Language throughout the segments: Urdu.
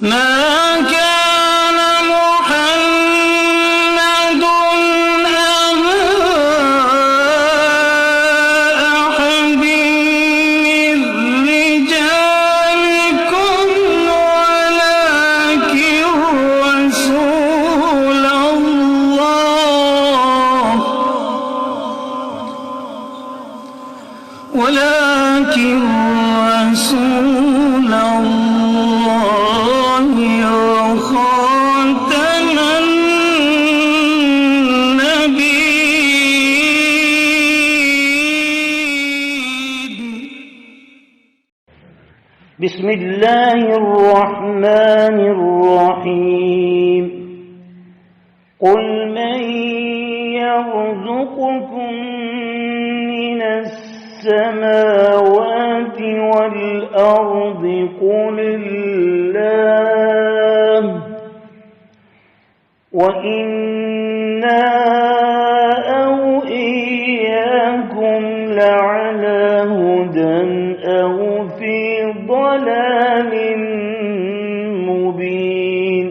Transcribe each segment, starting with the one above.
ما كان محمد أبا أحد من رجالكم ولكن رسول الله وخاتم النبيين. بسم الله الرحمن الرحيم. قل من يرزقكم من السماوات والأرض قل الله وإنا أو إياكم لعلى هدى أو في ضلال مبين.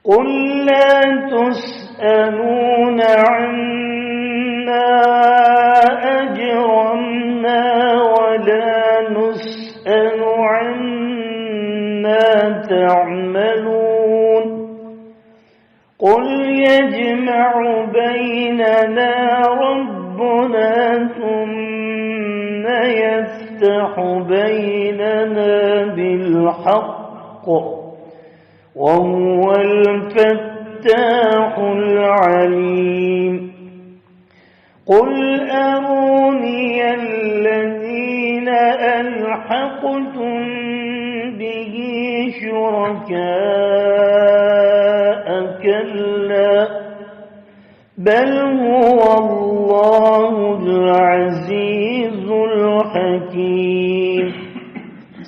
قل لا تسألون عنا أجرمنا ولا نسأل عنا تعملون. قل يجمع بيننا ربنا ثم يفتح بيننا بالحق وهو الفتاح العليم. قل أروني الذين ألحقتم به شركاء كلا بل هو الله العزيز الحكيم.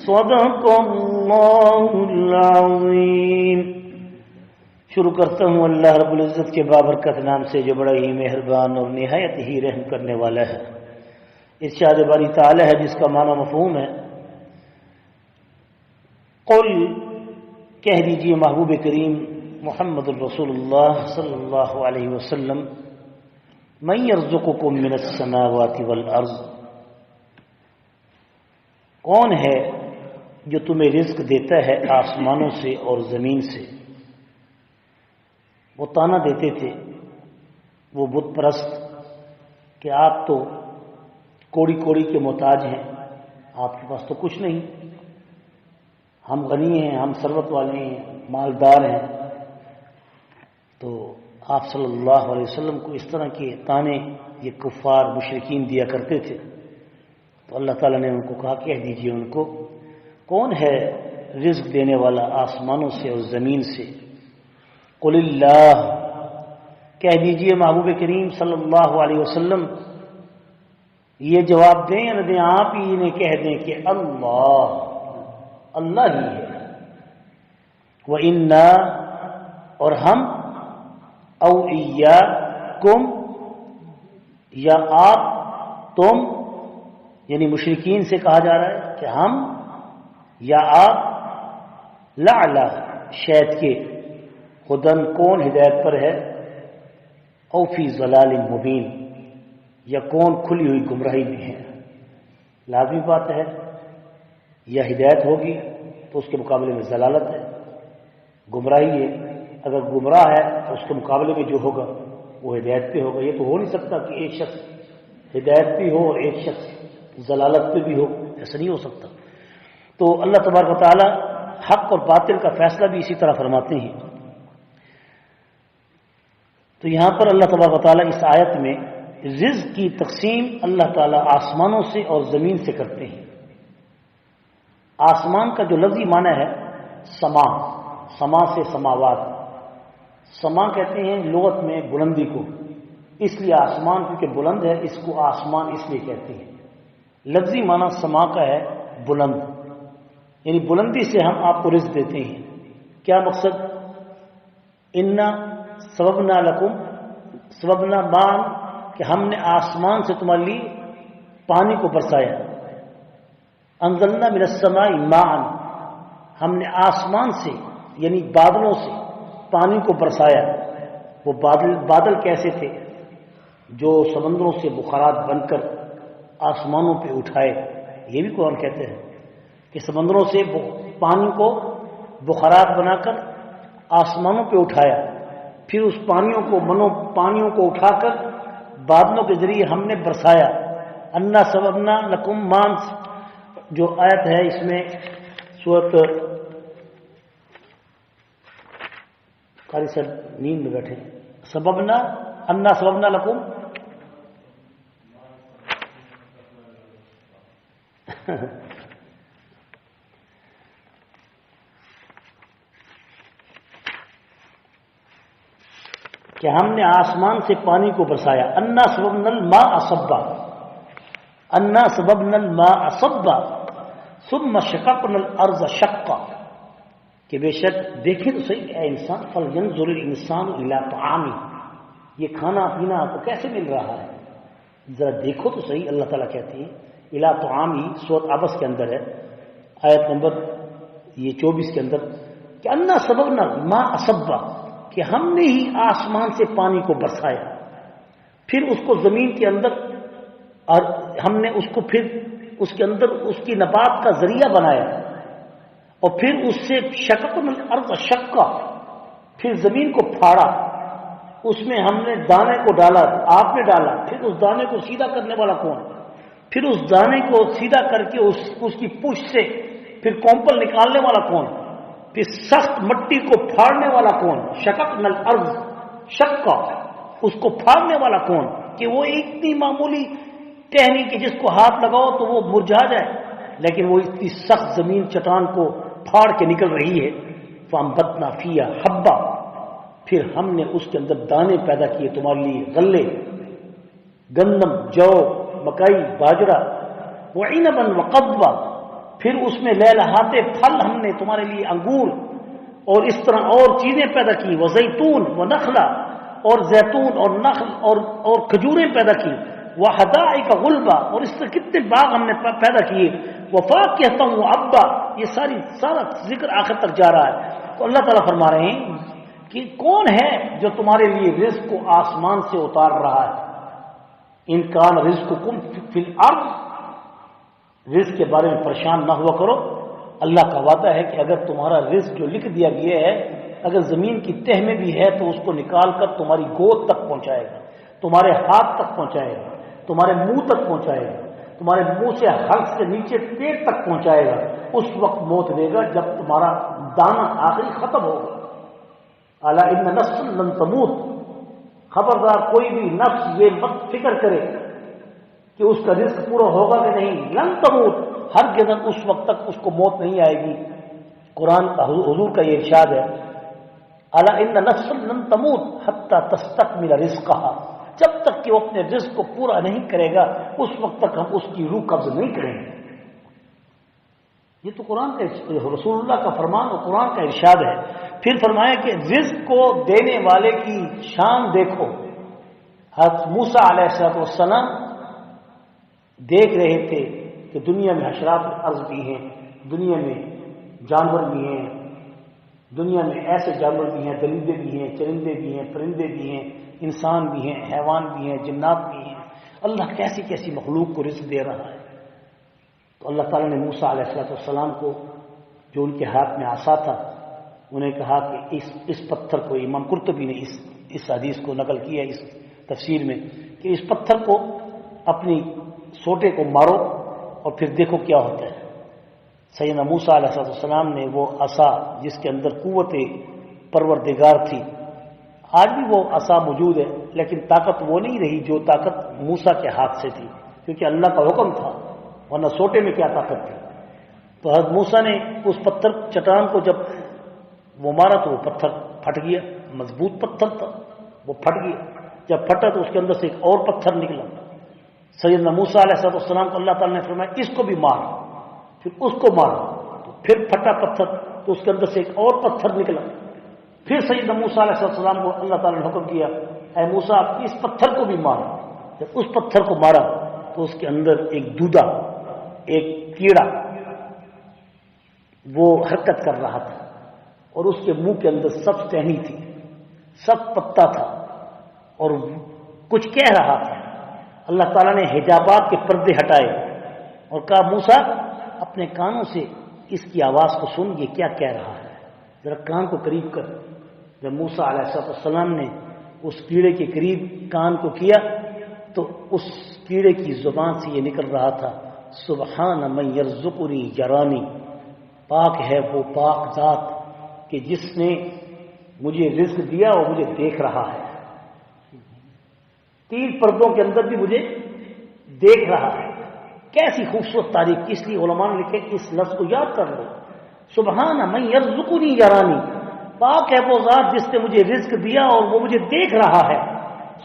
صدق اللہ العظیم. شروع کرتا ہوں اللہ رب العزت کے بابرکت نام سے جو بڑا ہی مہربان اور نہایت ہی رحم کرنے والا ہے. ارشاد باری تعالی ہے جس کا معنی مفہوم ہے. قل کہہ دیجئے محبوب کریم محمد الرسول اللہ صلی اللہ علیہ وسلم من یرزقکم من السماوات والارض، کون ہے جو تمہیں رزق دیتا ہے آسمانوں سے اور زمین سے. وہ تانا دیتے تھے وہ بت پرست کہ آپ تو کوڑی کوڑی کے محتاج ہیں، آپ کے پاس تو کچھ نہیں، ہم غنی ہیں، ہم ثروت والے ہیں، مالدار ہیں. تو آپ صلی اللہ علیہ وسلم کو اس طرح کے تانے یہ کفار مشرکین دیا کرتے تھے. تو اللہ تعالیٰ نے ان کو کہا کہہ دیجئے ان کو کون ہے رزق دینے والا آسمانوں سے اور زمین سے. قل اللہ، کہہ دیجئے محبوب کریم صلی اللہ علیہ وسلم یہ جواب دیں یا نہ دیں، آپ ہی انہیں کہہ دیں کہ اللہ اللہ ہی ہے. وَإِنَّا، اور ہم، او ایاکم، یا آپ تم، یعنی مشرکین سے کہا جا رہا ہے کہ ہم یا آپ، لعلی شاید کے، ہدن کون ہدایت پر ہے، او فی ضلال مبین، یا کون کھلی ہوئی گمراہی میں ہے. لازمی بات ہے یا ہدایت ہوگی تو اس کے مقابلے میں ضلالت ہے، گمراہی ہے. اگر گمراہ ہے تو اس کے مقابلے میں جو ہوگا وہ ہدایت پہ ہوگا. یہ تو ہو نہیں سکتا کہ ایک شخص ہدایت پہ ہو اور ایک شخص ضلالت پہ بھی ہو، ایسا نہیں ہو سکتا. تو اللہ تبارک و تعالی حق اور باطل کا فیصلہ بھی اسی طرح فرماتے ہیں. تو یہاں پر اللہ تبارک و تعالی اس آیت میں رزق کی تقسیم اللہ تعالی آسمانوں سے اور زمین سے کرتے ہیں. آسمان کا جو لفظی معنی ہے سما، سما سے سماوات. سما کہتے ہیں لغت میں بلندی کو، اس لیے آسمان کیونکہ بلند ہے اس کو آسمان اس لیے کہتے ہیں. لفظی معنی سما کا ہے بلند، یعنی بلندی سے ہم آپ کو رزق دیتے ہیں. کیا مقصد؟ انا سببنا لکم، سببنا مان کہ ہم نے آسمان سے تمہارے لیے پانی کو برسایا. انزلنا من السماء ماء، ہم نے آسمان سے یعنی بادلوں سے پانی کو برسایا. وہ بادل کیسے تھے؟ جو سمندروں سے بخارات بن کر آسمانوں پہ اٹھائے. یہ بھی قرآن کہتے ہیں کہ سمندروں سے پانی کو بخارات بنا کر آسمانوں پہ اٹھایا، پھر اس پانیوں کو اٹھا کر بادلوں کے ذریعے ہم نے برسایا. انا سببنا لکم مان جو آیت ہے اس میں سورت قاری صاحب نیند میں بیٹھے. سببنا انا سببنا لکم کہ ہم نے آسمان سے پانی کو برسایا. انا سببنا الماء صبا، انا سببنا الماء صبا ثم شققنا الارض شقا. کہ بے شک دیکھیں تو صحیح اے انسان، فلینظر الانسان الی طعامہ، یہ کھانا پینا آپ کو کیسے مل رہا ہے، ذرا دیکھو تو صحیح. اللہ تعالیٰ کہتی ہے الی طعامہ، سورۃ عبس کے اندر ہے آیت نمبر یہ 24 کے اندر کہ انا سببنا الماء صبا، کہ ہم نے ہی آسمان سے پانی کو برسایا، پھر اس کو زمین کے اندر، اور ہم نے اس کو پھر اس کے اندر اس کی نبات کا ذریعہ بنایا، اور پھر اس سے شققنا الارض شقا، پھر زمین کو پھاڑا، اس میں ہم نے دانے کو ڈالا، آپ نے ڈالا، پھر اس دانے کو سیدھا کرنے والا کون؟ پھر اس دانے کو سیدھا کر کے اس کی پوچھ سے پھر کومپل نکالنے والا کون؟ پھر سخت مٹی کو پھاڑنے والا کون؟ شققنا الارض شقا، اس کو پھاڑنے والا کون؟ کہ وہ اتنی معمولی ٹہنی کہ جس کو ہاتھ لگاؤ تو وہ مرجھا جائے، لیکن وہ اتنی سخت زمین چٹان کو پھاڑ کے نکل رہی ہے. فانبتنا فیہا حبا، پھر ہم نے اس کے اندر دانے پیدا کیے تمہارے لیے، غلے، گندم، جو، مکئی، باجرہ. وعنبا وقضبا، پھر اس میں لہلہاتے پھل ہم نے تمہارے لیے انگور اور اس طرح اور چیزیں پیدا کی. وزیتون ونخلا، اور زیتون اور نخل اور کھجوریں پیدا کی. وحدائق غلبا، اور اس طرح کتنے باغ ہم نے پیدا کیے. وفاکہۃ وابا، یہ سارا ذکر آخر تک جا رہا ہے. تو اللہ تعالیٰ فرما رہے ہیں کہ کون ہے جو تمہارے لیے رزق کو آسمان سے اتار رہا ہے. ان کان رزقکم فی الارض، رزق کے بارے میں پریشان نہ ہوا کرو. اللہ کا وعدہ ہے کہ اگر تمہارا رزق جو لکھ دیا گیا ہے اگر زمین کی تہ میں بھی ہے تو اس کو نکال کر تمہاری گود تک پہنچائے گا، تمہارے ہاتھ تک پہنچائے گا، تمہارے منہ تک پہنچائے گا، تمہارے منہ سے حلق سے نیچے پیٹ تک پہنچائے گا. اس وقت موت دے گا جب تمہارا دانہ آخری ختم ہوگا. الا ان نفس لن تموت، خبردار کوئی بھی نفس یہ مت فکر کرے کہ اس کا رزق پورا ہوگا کہ نہیں. لن تموت، ہر جگہ اس وقت تک اس کو موت نہیں آئے گی. قرآن کا حضور کا یہ ارشاد ہے الا ان نفس لن تموت حتی تستکمل رزقها، جب تک کہ وہ اپنے رزق کو پورا نہیں کرے گا اس وقت تک ہم اس کی روح قبض نہیں کریں گے. یہ تو قرآن کا رسول اللہ کا فرمان اور قرآن کا ارشاد ہے. پھر فرمایا کہ رزق کو دینے والے کی شان دیکھو. حضرت موسیٰ علیہ السلام دیکھ رہے تھے کہ دنیا میں حشرات ارض بھی ہیں، دنیا میں جانور بھی ہیں، دنیا میں ایسے جانور بھی ہیں، درندے بھی ہیں، چرندے بھی ہیں، پرندے بھی ہیں، انسان بھی ہیں، حیوان بھی ہیں، جنات بھی ہیں. اللہ کیسی کیسی مخلوق کو رزق دے رہا ہے. تو اللہ تعالیٰ نے موسیٰ علیہ السلام کو جو ان کے ہاتھ میں عصا تھا انہیں کہا کہ اس پتھر کو، امام قرطبی نے اس حدیث کو نقل کیا اس تفسیر میں کہ اس پتھر کو اپنی سوٹے کو مارو اور پھر دیکھو کیا ہوتا ہے. سیدنا موسیٰ علیہ السلام نے وہ عصا جس کے اندر قوت پروردگار تھی، آج بھی وہ عصا موجود ہے لیکن طاقت وہ نہیں رہی جو طاقت موسیٰ کے ہاتھ سے تھی، کیونکہ اللہ کا حکم تھا، ورنہ سوٹے میں کیا طاقت تھی. تو حضرت موسیٰ نے اس پتھر چٹان کو جب وہ مارا تو وہ پتھر پھٹ گیا، مضبوط پتھر تھا، وہ پھٹ گیا. جب پھٹا تو اس کے اندر سے ایک اور پتھر نکلا. سیدنا موسیٰ علیہ السلام کو اللہ تعالیٰ نے فرمایا اس کو بھی مار، پھر اس کو مارا، تو پھر پھٹا پتھر تو اس کے اندر سے ایک اور پتھر نکلا. پھر سیدنا موسیٰ علیہ السلام کو اللہ تعالیٰ نے حکم کیا اے موسیٰ آپ اس پتھر کو بھی مارا. جب اس پتھر کو مارا تو اس کے اندر ایک دودہ، ایک کیڑا وہ حرکت کر رہا تھا اور اس کے منہ کے اندر سب ٹہنی تھی، سب پتا تھا اور کچھ کہہ رہا تھا۔ اللہ تعالیٰ نے حجابات کے پردے ہٹائے اور کہا موسیٰ اپنے کانوں سے اس کی آواز کو سن، یہ کیا کہہ رہا ہے، ذرا کان کو قریب کر۔ جب موسیٰ علیہ السلام نے اس کیڑے کے قریب کان کو کیا تو اس کیڑے کی زبان سے یہ نکل رہا تھا سبحان من یرزقنی یرانی، پاک ہے وہ پاک ذات کہ جس نے مجھے رزق دیا اور مجھے دیکھ رہا ہے، 3 پردوں کے اندر بھی مجھے دیکھ رہا ہے۔ کیسی خوبصورت تعریف! اس لیے علماء نے لکھے کہ اس لفظ کو یاد کر لو، سبحان من یرزقنی یرانی، پاک ہے وہ ذات جس نے مجھے رزق دیا اور وہ مجھے دیکھ رہا ہے۔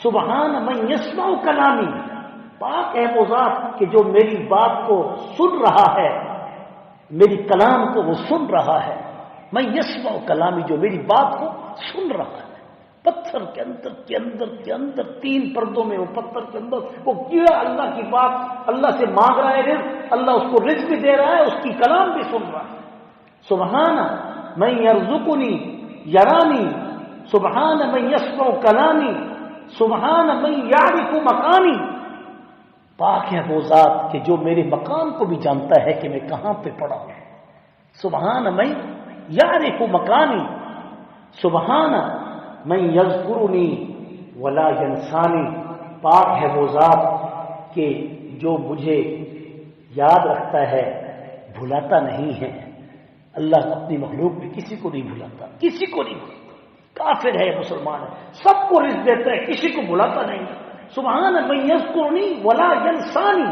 سبحان من یسمع کلامی، پاک ہے وہ ذات کہ جو میری بات کو سن رہا ہے، میری کلام کو وہ سن رہا ہے۔ من یسمع کلامی، جو میری بات کو سن رہا ہے۔ پتھر کے اندر 3 پردوں میں وہ پتھر کے اندر وہ کیڑا اللہ کی بات اللہ سے مانگ رہا ہے رزق، اللہ اس کو رزق بھی دے رہا ہے، اس کی کلام بھی سن رہا ہے۔ سبحان من یرزقنی یرانی، سبحان من یسمع کلامی، سبحان من یعرف مکانی، پاک ہے وہ ذات کہ جو میرے مقام کو بھی جانتا ہے کہ میں کہاں پہ پڑا ہوں۔ سبحان من یعرف مکانی، سبحان من یذکرنی ولا ینسانی، پاک ہے وہ ذات کہ جو مجھے یاد رکھتا ہے بھلاتا نہیں ہے۔ اللہ اپنی مخلوق میں کسی کو نہیں بھلاتا، کسی کو نہیں بھلاتا۔ کافر ہے مسلمان ہے، سب کو رزق دیتا ہے، کسی کو بھلاتا نہیں۔ سبحان من یذکرنی ولا ینسانی،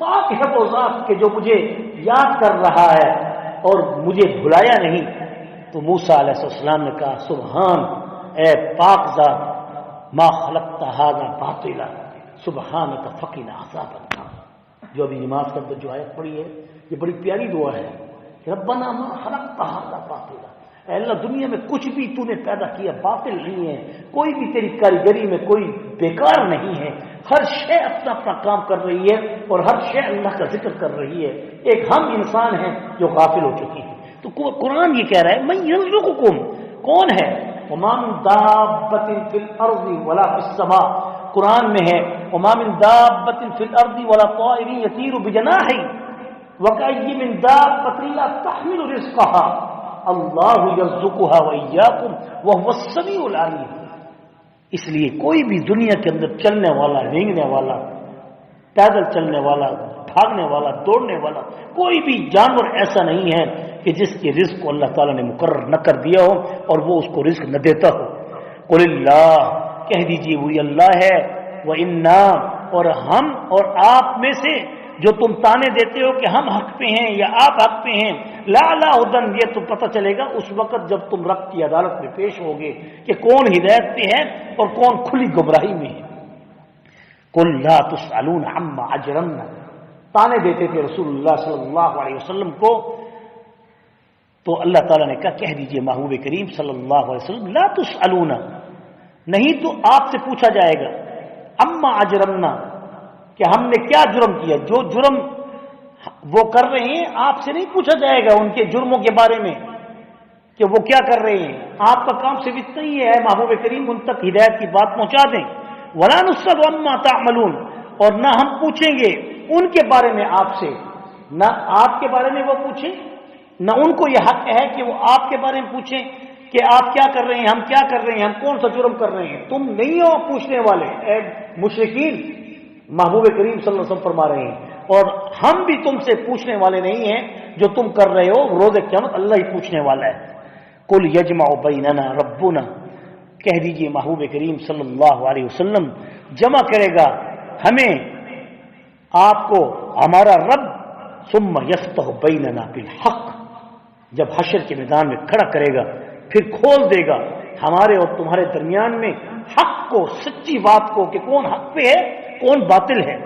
پاک ہے وہ ذات کہ جو مجھے یاد کر رہا ہے اور مجھے بھلایا نہیں۔ تو موسیٰ علیہ السلام نے کہا سبحان، اے پاک ذات، ما خلقت ھذا باطلا سبحانک فقنا عذاب النار۔ جو ابھی نماز کے اندر جو آیت پڑھی ہے یہ بڑی پیاری دعا ہے کہ ربنا ما خلقت ھذا باطلا، اے اللہ دنیا میں کچھ بھی تو نے پیدا کیا باطل نہیں ہے، کوئی بھی تیری کاریگری میں کوئی بیکار نہیں ہے، ہر شے اپنا اپنا کام کر رہی ہے اور ہر شے اللہ کا ذکر کر رہی ہے۔ ایک ہم انسان ہیں جو غافل ہو چکی ہیں۔ تو قرآن یہ کہہ رہا ہے من یرزقکم، کون ہے؟ وما من دابۃ فی الارض ولا فی السماء، قرآن میں ہے وما من دابۃ فی الارض ولا طائر یطیر بجناحہ وکأی من دابۃ لا تحمل رزقها اللہ یرزقها وإیاکم وهو السمیع العلیم۔ اس لیے کوئی بھی دنیا کے اندر چلنے والا، رینگنے والا، پیدل چلنے والا، بھاگنے والا، دوڑنے والا کوئی بھی جانور ایسا نہیں ہے کہ جس کے رزق کو اللہ تعالیٰ نے مقرر نہ کر دیا ہو اور وہ اس کو رزق نہ دیتا ہو۔ قل اللہ، کہہ دیجیے وہی اللہ ہے، وَإِنَّا، اور ہم اور آپ میں سے جو تم تانے دیتے ہو کہ ہم حق پہ ہیں یا آپ حق پہ ہیں، لَعَلَىٰ هُدًى، یہ تو پتہ چلے گا اس وقت جب تم رب کی عدالت میں پیش ہوگے کہ کون ہدایت پہ ہے اور کون کھلی گمراہی میں ہے۔ قُل لَا تُسْأَلُونَ عَمَّا أَجْرَمْنَا، تانے دیتے تھے رسول اللہ صلی اللہ علیہ وسلم کو، تو اللہ تعالیٰ نے کہا کہہ دیجئے محبوب کریم صلی اللہ علیہ وسلم لا تسألون، نہیں تو آپ سے پوچھا جائے گا اما اجرمنا، کہ ہم نے کیا جرم کیا۔ جو جرم وہ کر رہے ہیں آپ سے نہیں پوچھا جائے گا ان کے جرموں کے بارے میں کہ وہ کیا کر رہے ہیں، آپ کا کام صرف اتنا ہی ہے محبوب کریم ان تک ہدایت کی بات پہنچا دیں۔ ولا نسأل عما تعملون، اور نہ ہم پوچھیں گے ان کے بارے میں آپ سے، نہ آپ کے بارے میں وہ پوچھیں، نہ ان کو یہ حق ہے کہ وہ آپ کے بارے میں پوچھیں کہ آپ کیا کر رہے ہیں، ہم کیا کر رہے ہیں، ہم کون سا جرم کر رہے ہیں۔ تم نہیں ہو پوچھنے والے اے مشرکین، محبوب کریم صلی اللہ علیہ وسلم فرما رہے ہیں، اور ہم بھی تم سے پوچھنے والے نہیں ہیں جو تم کر رہے ہو، روز قیامت اللہ ہی پوچھنے والا ہے۔ قل یجمع بیننا ربنا، کہہ دیجئے محبوب کریم صلی اللہ علیہ وسلم جمع کرے گا ہمیں آپ کو ہمارا رب، ثم یفتح بیننا بالحق، جب حشر کے میدان میں کھڑا کرے گا پھر کھول دے گا ہمارے اور تمہارے درمیان میں حق کو، سچی بات کو کہ کون حق پہ ہے کون باطل ہے۔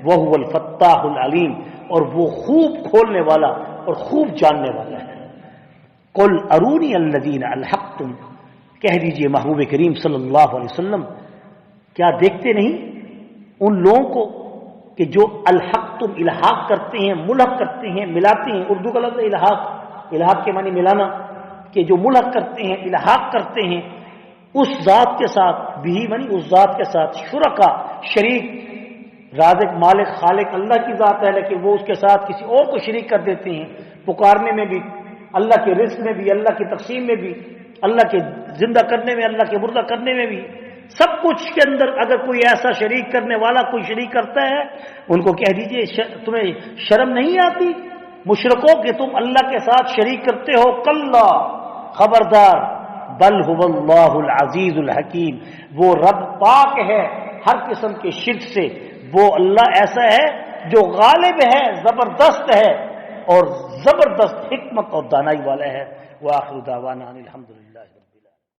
وَهُوَ الْفَتَّاحُ الْعَلِيمُ، اور وہ خوب کھولنے والا اور خوب جاننے والا ہے۔ قُلْ أَرُونِيَ الَّذِينَ أَلْحَقْتُمْ، کہہ دیجئے محبوب کریم صلی اللہ علیہ وسلم کیا دیکھتے نہیں ان لوگوں کو کہ جو الحق تم الحاق کرتے ہیں، ملحق کرتے ہیں، ملاتے ہیں، اردو کا لفظ الحاق، الحاق کے معنی ملانا، کہ جو ملحق کرتے ہیں، الحاق کرتے ہیں اس ذات کے ساتھ، بھی معنی اس ذات کے ساتھ، شرکا شریک، رازق مالک خالق اللہ کی ذات ہے لیکن وہ اس کے ساتھ کسی اور کو شریک کر دیتے ہیں، پکارنے میں بھی، اللہ کے رزق میں بھی، اللہ کی تقسیم میں بھی، اللہ کے زندہ کرنے میں، اللہ کے مردہ کرنے میں بھی، سب کچھ کے اندر اگر کوئی ایسا شریک کرنے والا کوئی شریک کرتا ہے، ان کو کہہ دیجئے تمہیں شرم نہیں آتی مشرکوں کہ تم اللہ کے ساتھ شریک کرتے ہو؟ کلا، خبردار، بل هو اللہ العزیز الحکیم، وہ رب پاک ہے ہر قسم کے شرک سے، وہ اللہ ایسا ہے جو غالب ہے، زبردست ہے اور زبردست حکمت اور دانائی والا ہے۔ وآخر دعوانا الحمدللہ۔